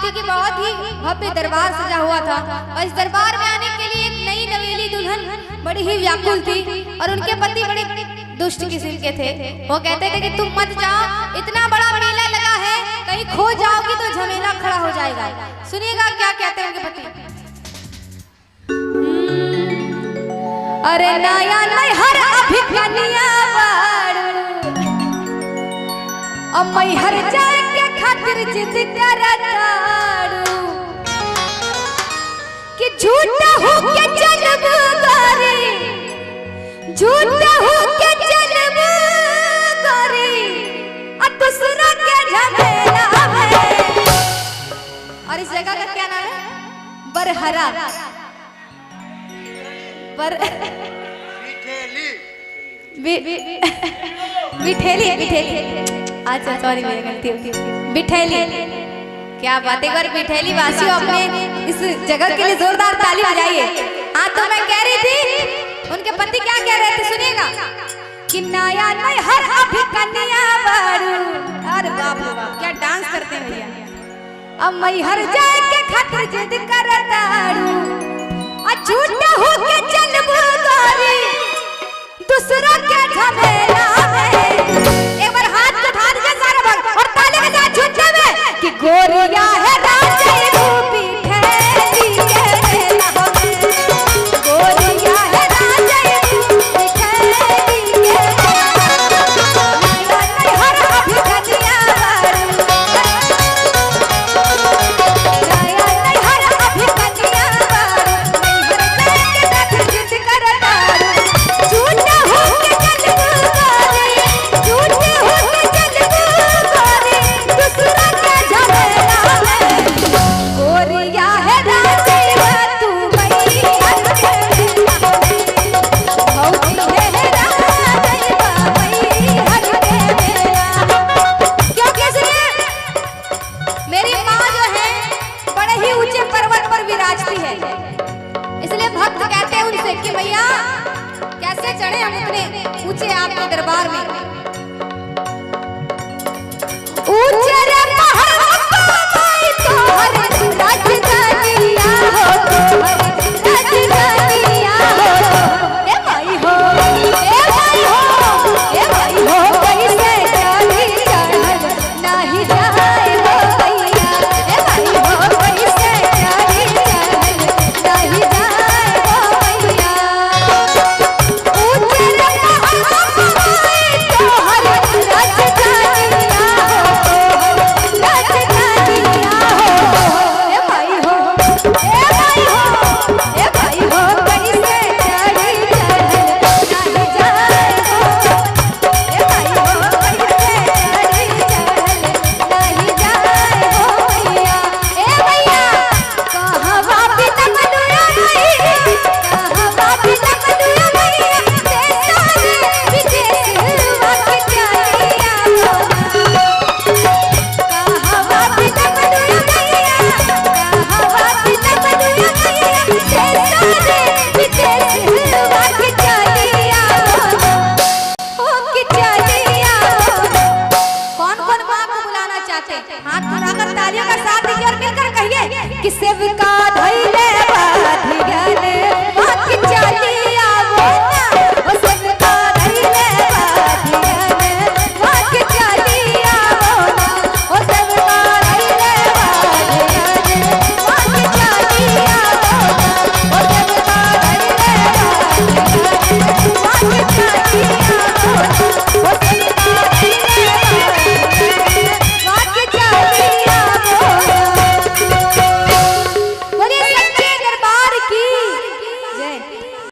क्योंकि बहुत ही भव्य दरबार सजा हुआ था और इस दरबार में आने के लिए एक नई नवेली दुल्हन बड़ी ही व्याकुल थी और उनके पति बड़े दुष्ट किस्म के थे। वो कहते थे कि तुम मत जाओ, इतना बड़ा मेला लगा है, कहीं खो जाओगी तो झमेला खड़ा हो जाएगा। सुनिएगा क्या कहते हैं उनके पति। अरे नया हर अभी कनिया मैं हर जाए के खातिर जिद करताड़ू कि झूठा हो के चलबू गोरी, झूठा हो के चलबू गोरी और दूसरा के झमेला है। और इस जगह का क्या नाम है? बरहरा बिठेली बिठेली। अच्छा सॉरी मेरी गलती होगी। बिठेली, क्या बात है। एक बार बिठेली वासियों अपने इस जगह के लिए जोरदार ताली बजाइए। हाँ तो मैं कह रही थी उनके पति क्या कह रहे थे, सुनिएगा कि नया नई हर अभी कन्या बारू। अरे बाप रे बाप क्या डांस करते हैं भैया। अब मैं हर जाए के खातिर जिद करताड़ू और झूठा हो के चलबू गोरी दूसरा के झमेला है। एक बार हाथ उठा दीजिए सारे भाग और ताली के साथ झूठे में कि गोरिया है राजे रूपी ठेली के मेला हो। गोरिया है राजे रूपी ठेली के मेला। हर अभी कनिया बारू, नया हर अभी कनिया बारू। जिद करताड़ू झूठा हो के चलबू गोरी, झूठे हो के चलबू गोरी दूसरा के झमेला है। गोरिया है राजे तू मई हर के मेला भौजी है राजे मई हर के मेला। क्योंकि सुनिए मेरी माँ जो है बड़े ही ऊंचे पर्वत पर विराजती है, इसलिए भक्त कहते हैं उनसे कि भैया कैसे चढ़े हम इतने ऊंचे आपके दरबार में। ऊंचे रे पहाड़ माई तोहर राजधानिया हो, तोहर राजधानिया हो। ए भाई हो, ए भाई हो, ए भाई हो कैसे चढ़ी चढ़ल नहीं जाए हो भैया। ए भाई हो कैसे चढ़ी चढ़ल नहीं जाए हो भैया। ऊंचे रे पहाड़ माई तोहर राजधानिया हो, तोहर राजधानिया हो। ए भाई हो, ए भाई हो, ए भाई हो कैसे चढ़ी चढ़ल नहीं जाए हो। ए भाई हो कैसे चढ़ी चढ़ल नहीं जाए हो भैया। ए भैया कहाँ वापी तक दुनिया नहीं, कहाँ वापी तक दुनिया नहीं, देशा रे विदेश वाकी चलिया हो। कहाँ वापी तक दुनिया नहीं, कहाँ वापी तक दुनिया नहीं, देशा रे विदेश वाकी चलिया हो कि चलिया हो। कौन कौन माँ को बुलाना चाहते हैं? हाथ उठाकर तालियों का साथ दीजिए और मिलकर कहिए कि सेविका धइले बाधिया